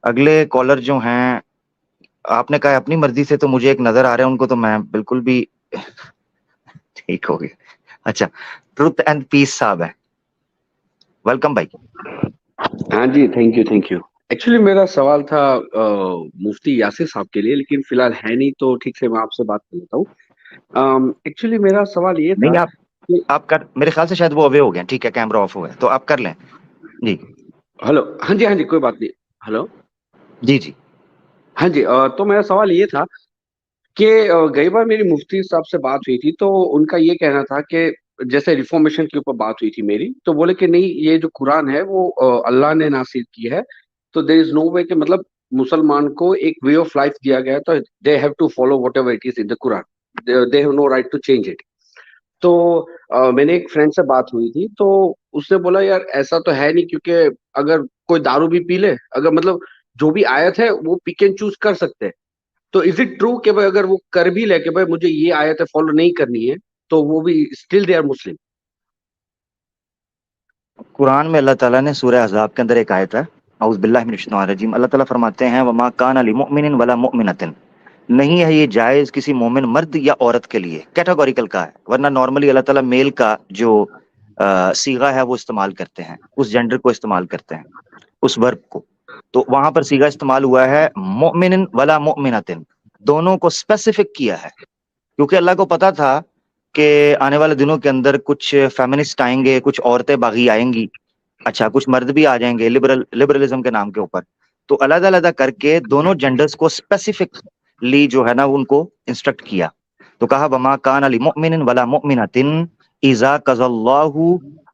اگلے کالر جو ہیں، آپ نے کہا اپنی مرضی سے، تو مجھے ایک نظر آ رہا ہے ان کو، تو میں بالکل بھی ٹھیک ہو گیا. اچھا، ٹروتھ اینڈ پیس صاحب ہیں، ویلکم بھائی. ہاں جی، تھینک یو. ایکچولی میرا سوال تھا مفتی یاسر صاحب کے لیے، لیکن فی الحال ہے نہیں تو ٹھیک سے میں آپ سے بات کر لیتا ہوں. ایکچولی میرا سوال یہ نہیں، تھا کہ آپ کر، میرے خیال سے شاید وہ اوے ہو گئے. ٹھیک ہے، کیمرہ آف ہو گیا تو آپ کر لیں. جی ہلو. ہاں جی کوئی بات نہیں. ہلو. جی جی. ہاں جی، تو میرا سوال یہ تھا کہ گئی بار میری مفتی صاحب سے بات ہوئی تھی، تو ان کا یہ کہنا تھا کہ جیسے ریفارمیشن کے اوپر بات ہوئی تھی میری، تو بولے کہ نہیں، یہ جو قرآن ہے وہ اللہ نے نازل کی ہے، تو دیر از نو وے کہ مطلب مسلمان کو ایک وے آف لائف دیا گیا ہے، تو they have to follow whatever it is in the Quran, they have no right to change it. تو میں نے ایک فرینڈ سے بات ہوئی تھی، تو اس نے بولا یار ایسا تو ہے نہیں، کیونکہ اگر کوئی دارو بھی پی لے، اگر مطلب جو بھی آیت ہے وہ پک اینڈ چوز کر سکتے ہیں. تو از اٹ ٹرو کہ بھائی اگر وہ کر بھی لے کہ بھائی مجھے یہ آیت فالو نہیں کرنی ہے، تو وہ بھی اسٹل دے آر مسلم؟ قرآن میں اللہ تعالیٰ نے سورہ احزاب کے اندر ایک آیت ہے، اعوذ باللہ من الشیطان الرجیم، اللہ تعالیٰ فرماتے ہیں وما کان لمؤمن ولا مؤمنۃ، نہیں ہے یہ جائز کسی مومن مرد یا عورت کے لیے، کیٹاگوریکل کا ہے، ورنہ نارملی اللہ تعالیٰ میل کا جو صیغہ ہے وہ استعمال کرتے ہیں، اس جینڈر کو استعمال کرتے ہیں، اس ورب کو. تو وہاں پر صیغہ استعمال ہوا ہے مؤمن ولا مؤمنۃ، دونوں کو اسپیسیفک کیا ہے، کیونکہ اللہ کو پتا تھا کہ آنے والے دنوں کے اندر کچھ فیمنسٹ آئیں گے، کچھ عورتیں باغی آئیں گی، اچھا کچھ مرد بھی آ جائیں گے لبرلزم کے نام کے اوپر. تو علیحدہ علیحدہ کر کے دونوں جینڈرز کو اسپیسیفکلی جو ہے نا ان کو انسٹرکٹ کیا. تو کہا وما کان لمؤمن ولا مؤمنۃ اذا قضى الله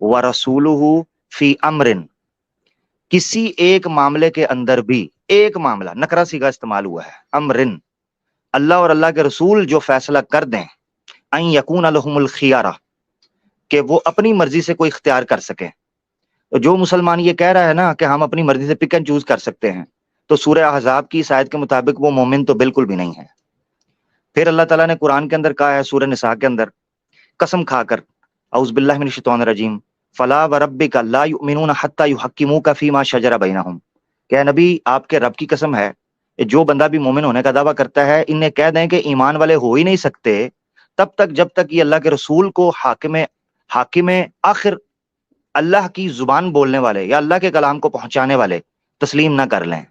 ورسوله فی امر، کسی ایک معاملے کے اندر بھی، ایک معاملہ نکرہ صیغہ استعمال ہوا ہے، امرن، اللہ اور اللہ کے رسول جو فیصلہ کر دیں، ان یکون لهم الخیارہ، کہ وہ اپنی مرضی سے کوئی اختیار کر سکیں. تو جو مسلمان یہ کہہ رہا ہے نا کہ ہم اپنی مرضی سے پک اینڈ چوز کر سکتے ہیں، تو سورہ احزاب کی اس آیت کے مطابق وہ مومن تو بالکل بھی نہیں ہے. پھر اللہ تعالیٰ نے قرآن کے اندر کہا ہے سورہ نساء کے اندر، قسم کھا کر، اعوذ باللہ من الشیطان الرجیم، فلا وربک لا یؤمنون حتی یحکموک فیما شجر بینہم، کہ اے نبی آپ کے رب کی قسم ہے، جو بندہ بھی مومن ہونے کا دعویٰ کرتا ہے انہیں کہہ دیں کہ ایمان والے ہو ہی نہیں سکتے تب تک جب تک یہ اللہ کے رسول کو حاکم آخر، اللہ کی زبان بولنے والے یا اللہ کے کلام کو پہنچانے والے تسلیم نہ کر لیں.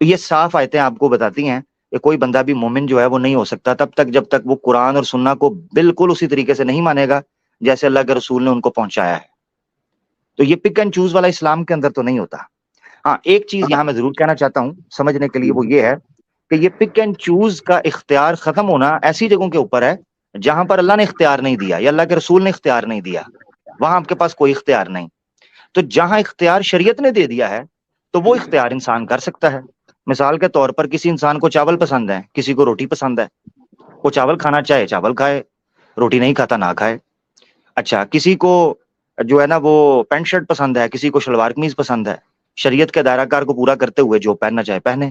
یہ صاف آیتیں آپ کو بتاتی ہیں کہ کوئی بندہ بھی مومن جو ہے وہ نہیں ہو سکتا تب تک جب تک وہ قرآن اور سنہ کو بالکل اسی طریقے سے نہیں مانے گا جیسے اللہ کے رسول نے ان کو پہنچایا ہے. تو یہ پک اینڈ چوز والا اسلام کے اندر تو نہیں ہوتا. ہاں ایک چیز یہاں میں ضرور کہنا چاہتا ہوں سمجھنے کے لیے، وہ یہ ہے کہ یہ پک اینڈ چوز کا اختیار ختم ہونا ایسی جگہوں کے اوپر ہے جہاں پر اللہ نے اختیار نہیں دیا یا اللہ کے رسول نے اختیار نہیں دیا، وہاں آپ کے پاس کوئی اختیار نہیں. تو جہاں اختیار شریعت نے دے دیا ہے تو وہ اختیار انسان کر سکتا ہے. مثال کے طور پر کسی انسان کو چاول پسند ہے، کسی کو روٹی پسند ہے، وہ چاول کھانا چاہے چاول کھائے، روٹی نہیں کھاتا نہ کھائے. اچھا کسی کو جو ہے نا وہ پینٹ شرٹ پسند ہے، کسی کو شلوار قمیض پسند ہے، شریعت کے دائرہ کار کو پورا کرتے ہوئے جو پہننا چاہے پہنے.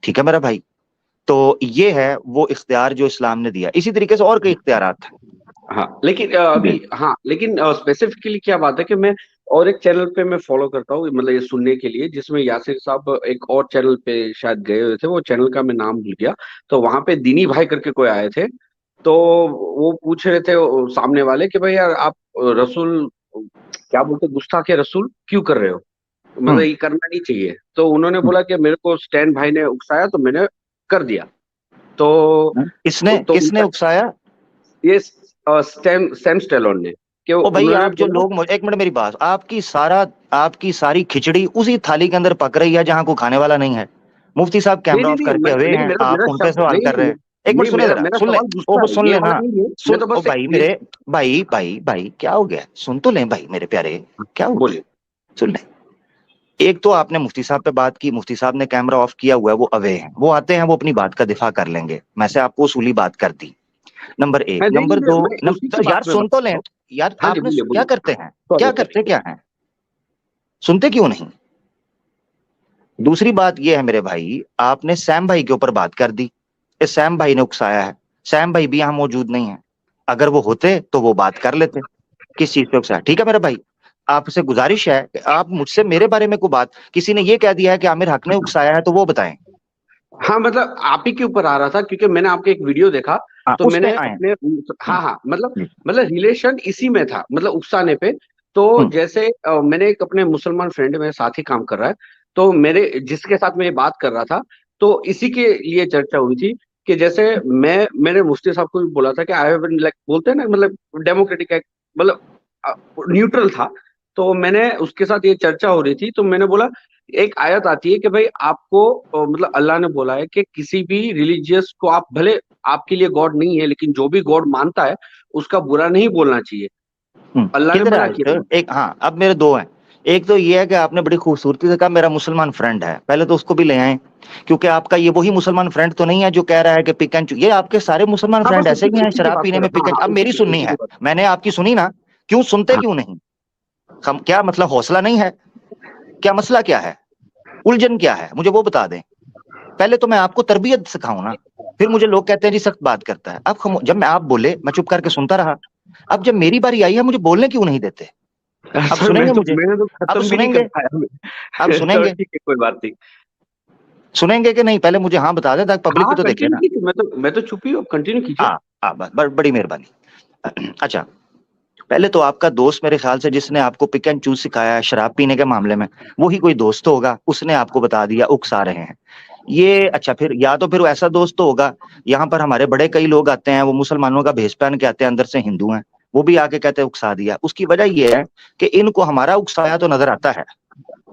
ٹھیک ہے میرا بھائی؟ تو یہ ہے وہ اختیار جو اسلام نے دیا. اسی طریقے سے اور کئی اختیارات ہیں. ہاں لیکن ابھی ہاں لیکن اسپیسیفکلی کیا بات ہے کہ میں اور ایک چینل پہ میں فالو کرتا ہوں، مطلب یہ سننے کے لیے، جس میں یاسر صاحب ایک اور چینل پہ شاید گئے ہوئے تھے، وہ چینل کا میں نام بھول گیا. تو وہاں پہ دینی بھائی کر کے کوئی آئے تھے، تو وہ پوچھ رہے تھے سامنے والے کہ بھائی یار آپ رسول کیا بولتے گستاخ رسول کیوں کر رہے ہو، مطلب یہ کرنا نہیں چاہیے. تو انہوں نے بولا کہ میرے کو اسٹین بھائی نے اکسایا تو میں نے کر دیا. تو کس نے اکسایا؟ یہ سیم اسٹیلون نے، کہ او بھائی انہوں نے آپ جو لوگ، ایک منٹ میری بات، آپ کی ساری کھچڑی اسی تھالی کے اندر پک رہی ہے جہاں کوئی کھانے والا نہیں ہے. مفتی صاحب کیمرہ آف کر کے ہوئے ہیں، آپ ان پہ سوال کر رہے ہیں. ایک منٹ سنیں ذرا، سن لیں، وہ سن لیں نا، او بھائی میرے بھائی کیا ہو گیا؟ سن تو لیں بھائی میرے پیارے، کیا ہو گیا؟ سن لیں. ایک تو آپ نے مفتی صاحب پہ بات کی، مفتی صاحب نے کیمرہ آف کیا ہوا ہے، وہ اوے ہیں، وہ آتے ہیں، وہ اپنی بات کا دفاع کر لیں گے. میں سے آپ کو اصولی بات کر دی، نمبر ایک. نمبر دو، یار سن تو لیں یار، آپ نے کیا کرتے ہیں، کیا ہیں، سنتے کیوں نہیں؟ دوسری بات یہ ہے میرے بھائی، آپ نے سیم بھائی کے اوپر بات کر دی، سیم بھائی نے اکسایا ہے. سیم بھائی بھی یہاں موجود نہیں ہے، اگر وہ ہوتے تو وہ بات کر لیتے کس چیز پہ اکسایا. ٹھیک ہے میرے بھائی؟ آپ سے گزارش ہے کہ آپ مجھ سے میرے بارے میں کوئی بات، کسی نے یہ کہہ دیا ہے کہ عامر حق نے اکسایا ہے تو وہ بتائیں. ہاں مطلب آپ ہی کے اوپر آ رہا تھا کیونکہ میں نے آپ کے ایک ویڈیو دیکھا ہاں تو اس میں پہ نے آئیں. اپنے ہوں، ہاں ہاں مطلب جی. مطلب ریلیشن اسی میں تھا مطلب اکسانے پہ. تو ہوں، جیسے میں نے ایک اپنے مسلمان فرینڈ میرے ساتھ ہی کام کر رہا ہے تو میرے جس کے ساتھ میں یہ بات کر رہا تھا تو اسی کے لیے چرچا ہوئی تھی کہ جیسے میں نے مفتی صاحب کو بھی بولا تھا کہ آئی ہیو لائک بولتے ہیں نا مطلب ڈیموکریٹک مطلب نیوٹرل تھا. تو میں نے اس کے ساتھ یہ چرچا ہو رہی تھی تو میں نے بولا ایک آیت آتی ہے کہ بھائی آپ کو مطلب اللہ نے بولا ہے کہ کسی بھی ریلیجیس کو آپ بھلے آپ کے لیے گاڈ نہیں ہے لیکن جو بھی گاڈ مانتا ہے اس کا برا نہیں بولنا چاہیے. اللہ نے کدھر منع ہے کیا. ایک؟ ہاں اب میرے دو ہیں. ایک تو یہ ہے کہ آپ نے بڑی خوبصورتی سے کہا میرا مسلمان فرینڈ ہے، پہلے تو اس کو بھی لے آئیں، کیونکہ آپ کا یہ وہی مسلمان فرینڈ تو نہیں ہے جو کہہ رہا ہے کہ پک اینڈ یہ آپ کے سارے مسلمان ہاں فرینڈ بس ایسے ہی ہیں اسی کی شراب بات پینے کر میں رہا ہوں. پک ہاں اینڈ. اب ہاں میری سننی اسی ہے، کی بات. میں نے آپ کی سنی نا، کیوں سنتے ہاں کیوں نہیں؟ کیا مطلب حوصلہ نہیں ہے؟ کیا مسئلہ کیا ہے؟ الجھن کیا ہے؟ مجھے وہ بتا دیں. پہلے تو میں آپ کو تربیت سکھاؤں نا، پھر مجھے لوگ کہتے ہیں جی سخت بات کرتا ہے. اب جب میں آپ بولے میں چپ کر کے سنتا رہا، اب جب میری باری آئی ہے مجھے بولنے کیوں نہیں دیتے؟ اب سر سنیں میں گے تو مجھے؟ میں نے تو اب ختم بھی نہیں سنیں کر گے؟ اب پایا. سنیں چلو گے؟ ٹھیک ہے کوئی بات نہیں. سنیں گے کہ نہیں؟ پہلے مجھے ہاں بتا دیں تاکہ پبلک ہاں بھی تو دیکھے کنٹینیو نا. کیجیے میں تو چپ ہی ہوں کنٹینیو کیجیے. ہاں ہاں بڑی مہربانی. اچھا، پہلے تو آپ کا دوست میرے خیال سے جس نے آپ کو پک اینڈ چوز سکھایا ہے شراب پینے کے معاملے میں، وہی کوئی دوست ہوگا، اس نے آپ کو بتا دیا اکسا رہے ہیں یہ. اچھا پھر یا تو پھر ایسا دوست تو ہوگا، یہاں پر ہمارے بڑے کئی لوگ آتے ہیں وہ مسلمانوں کا بھیس پہن کے آتے ہیں، اندر سے ہندو ہیں، وہ بھی آ کے کہتے ہیں اکسا دیا. اس کی وجہ یہ ہے کہ ان کو ہمارا اکسایا تو نظر آتا ہے،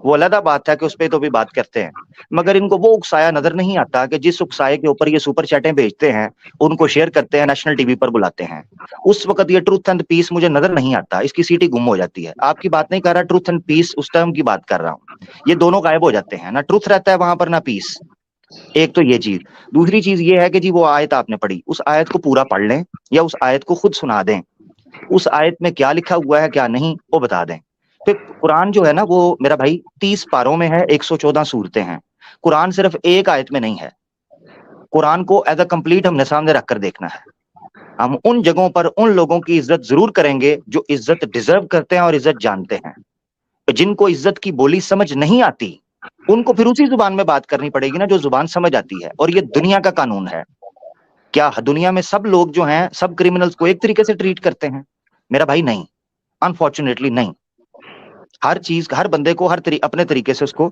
وہ علیحدہ بات ہے کہ اس پہ تو بھی بات کرتے ہیں، مگر ان کو وہ اکسایا نظر نہیں آتا کہ جس اکسائے کے اوپر یہ سپر چیٹیں بھیجتے ہیں، ان کو شیئر کرتے ہیں، نیشنل ٹی وی پر بلاتے ہیں. اس وقت یہ ٹروتھ اینڈ پیس مجھے نظر نہیں آتا، اس کی سیٹی گم ہو جاتی ہے. آپ کی بات نہیں کر رہا، ٹروتھ اینڈ پیس اس ٹائم کی بات کر رہا ہوں. یہ دونوں غائب ہو جاتے ہیں، نہ ٹروتھ رہتا ہے وہاں پر نہ پیس. ایک تو یہ چیز. دوسری چیز یہ ہے کہ جی وہ آیت آپ نے پڑھی، اس آیت کو پورا پڑھ لیں یا اس آیت کو خود سنا دیں. اس آیت میں کیا لکھا ہوا ہے کیا نہیں وہ بتا دیں. پھر قرآن جو ہے نا وہ میرا بھائی 30 پاروں میں ہے، 114 سورتیں ہیں. قرآن صرف ایک آیت میں نہیں ہے. قرآن کو ایز اے کمپلیٹ ہم نے سامنے رکھ کر دیکھنا ہے. ہم ان جگہوں پر ان لوگوں کی عزت ضرور کریں گے جو عزت ڈیزرو کرتے ہیں اور عزت جانتے ہیں. جن کو عزت کی بولی سمجھ نہیں آتی ان کو پھر اسی زبان میں بات کرنی پڑے گی نا جو زبان سمجھ آتی ہے. اور یہ دنیا کا قانون ہے. کیا دنیا میں سب لوگ جو ہیں سب کریمنلز کو ایک طریقے سے ٹریٹ کرتے ہیں؟ میرا بھائی نہیں، انفارچونیٹلی نہیں. ہر چیز ہر بندے کو اپنے طریقے سے اس کو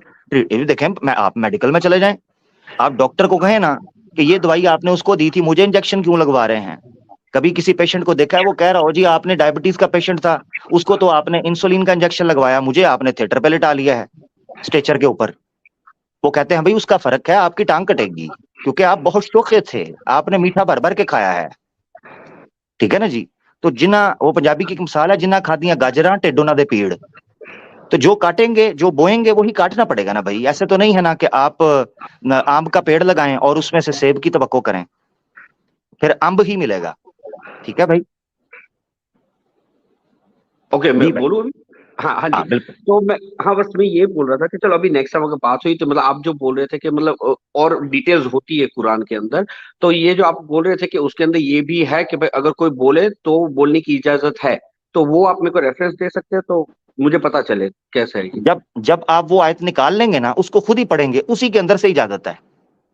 دیکھیں. آپ میڈیکل میں چلے جائیں، آپ ڈاکٹر کو کہیں نا کہ یہ دوائی آپ نے اس کو دی تھی، مجھے انجیکشن کیوں لگوا رہے ہیں؟ کبھی کسی پیشنٹ کو دیکھا ہے وہ کہہ رہا ہو جی آپ نے ڈائبٹیز کا پیشنٹ تھا، اس کو تو آپ نے انسولین کا انجیکشن لگوایا، مجھے آپ نے تھیٹر پہ لٹا لیا ہے اسٹیچر کے اوپر. وہ کہتے ہیں بھائی اس کا فرق ہے، آپ کی ٹانگ کٹے گی کیونکہ آپ بہت شوقے تھے، آپ نے میٹھا بھر بھر کے کھایا ہے. ٹھیک ہے نا جی. تو جنہ وہ پنجابی کی مثال ہے، جنہ کھادیاں گاجراں ٹیڈوں نہ دے پیڑ. تو جو کاٹیں گے جو بوئیں گے وہی کاٹنا پڑے گا نا بھائی. ایسے تو نہیں ہے نا کہ آپ آم کا پیڑ لگائیں اور اس میں سے سیب کی توقع کریں، پھر امب ہی ملے گا. ٹھیک ہے بھائی. اوکے میں جی بھائی. بولوں ابھی. ہاں ہاں جی. ہاں بالکل. تو میں ہاں بس میں یہ بول رہا تھا کہ چلو ابھی نیکسٹ ٹائم اگر بات ہوئی تو مطلب آپ جو بول رہے تھے کہ مطلب اور ڈیٹیلز ہوتی ہے قرآن کے اندر، تو یہ جو آپ بول رہے تھے کہ اس کے اندر یہ بھی ہے کہ بھائی اگر کوئی بولے تو بولنے کی اجازت ہے، تو وہ آپ میرے کو ریفرنس دے سکتے ہیں تو مجھے پتا چلے کیسا ہے یہ. جب آپ وہ آیت نکال لیں گے نا اس کو خود ہی پڑھیں گے، اسی کے اندر سے اجازت ہے.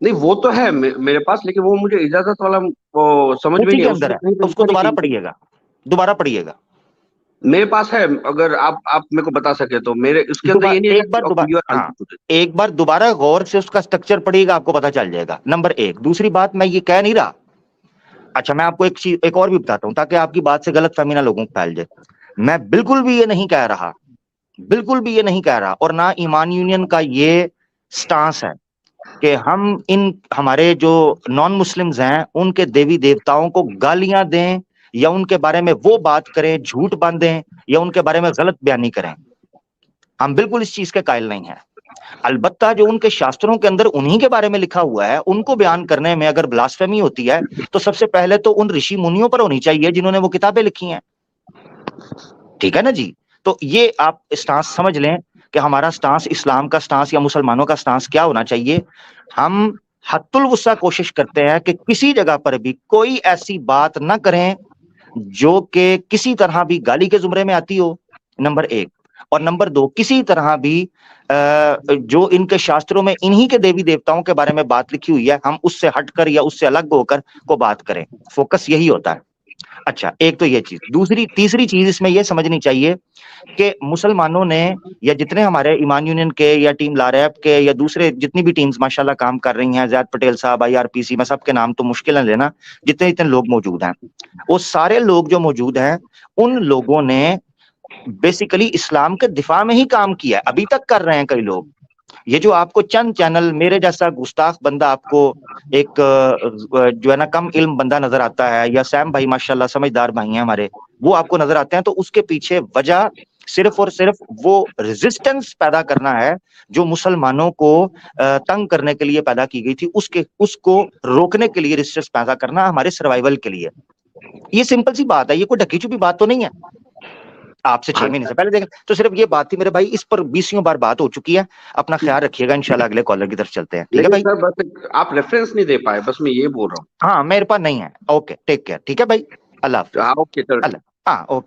نہیں وہ تو ہے میرے پاس، لیکن وہ مجھے اجازت والا وہ سمجھ میں اسی نہیں کے ہے، اس اندر میں ہے، کہیں پہ اس کو لکھا نہیں دوبارہ کہ پڑھیے گا، دوبارہ پڑھیے گا. میرے پاس ہے. اگر آپ میرے کو بتا سکے تو میرے اس کے اندر یہ نہیں ایک بار ہے دوبارہ، کہ ہاں ایک بار دوبارہ غور سے اس کا سٹرکچر پڑھیے گا، آپ کو پتا چل جائے گا. نمبر ایک. دوسری بات میں یہ کہہ نہیں رہا. اچھا میں آپ کو ایک چیز ایک اور بھی بتاتا ہوں تاکہ آپ کی بات سے غلط فہمی نہ لوگوں کو پھیل جائے. میں بالکل بھی یہ نہیں کہہ رہا، بالکل بھی یہ نہیں کہہ رہا، اور نہ ایمان یونین کا یہ سٹانس ہے کہ ہم ہمارے جو نان مسلمز ہیں ان کے دیوی دیوتاؤں کو گالیاں دیں یا ان کے بارے میں وہ بات کریں، جھوٹ باندھیں یا ان کے بارے میں غلط بیانی کریں. ہم بالکل اس چیز کے قائل نہیں ہیں. البتہ جو ان کے شاستروں کے اندر انہی کے بارے میں لکھا ہوا ہے ان کو بیان کرنے میں اگر بلاسفیمی ہوتی ہے تو سب سے پہلے تو ان رشی منیوں پر ہونی چاہیے جنہوں نے وہ کتابیں لکھی ہیں. ٹھیک ہے نا جی. تو یہ آپ اسٹانس سمجھ لیں کہ ہمارا سٹانس، اسلام کا سٹانس یا مسلمانوں کا سٹانس کیا ہونا چاہیے. ہم حد الوسع کوشش کرتے ہیں کہ کسی جگہ پر بھی کوئی ایسی بات نہ کریں جو کہ کسی طرح بھی گالی کے زمرے میں آتی ہو. نمبر ایک. اور نمبر 2 کسی طرح بھی جو ان کے شاستروں میں انہی کے دیوی دیوتاؤں کے بارے میں بات لکھی ہوئی ہے ہم اس سے ہٹ کر یا اس سے الگ ہو کر کو بات کریں. فوکس یہی ہوتا ہے. اچھا ایک تو یہ چیز. تیسری چیز اس میں یہ سمجھنی چاہیے کہ مسلمانوں نے یا جتنے ہمارے ایمان یونین کے یا ٹیم لاریب کے یا دوسرے جتنی بھی ٹیمز ماشاءاللہ کام کر رہی ہیں, زید پٹیل صاحب, IRPC, میں سب کے نام تو مشکل ہے لینا, جتنے جتنے لوگ موجود ہیں, وہ سارے لوگ جو موجود ہیں ان لوگوں نے بیسیکلی اسلام کے دفاع میں ہی کام کیا ہے, ابھی تک کر رہے ہیں کئی لوگ. یہ جو آپ کو چند چینل میرے جیسا گستاخ بندہ آپ کو ایک جو ہے نا کم علم بندہ نظر آتا ہے, یا سیم بھائی ماشاءاللہ سمجھدار بھائی ہیں ہمارے, وہ آپ کو نظر آتے ہیں, تو اس کے پیچھے وجہ صرف اور صرف وہ ریزسٹنس پیدا کرنا ہے جو مسلمانوں کو تنگ کرنے کے لیے پیدا کی گئی تھی, اس کو روکنے کے لیے ریزسٹنس پیدا کرنا ہمارے سروائیول کے لیے. یہ سمپل سی بات ہے, یہ کوئی ڈھکی چھپی بات تو نہیں ہے. آپ سے 6 مہینے سے پہلے دیکھیں تو صرف یہ بات تھی میرے بھائی, اس پر 20 بار بات ہو چکی ہے. اپنا خیال رکھیے گا, انشاءاللہ اگلے کالر کی طرف چلتے ہیں. ٹھیک ہے لیکن بھائی, سر بس آپ ریفرنس نہیں دے پائے, بس میں یہ بول رہا ہوں. ہاں میرے پاس نہیں ہے. Okay take care. ٹھیک ہے بھائی, اللہ حافظ. Okay sir. اللہ, ہاں اوکے.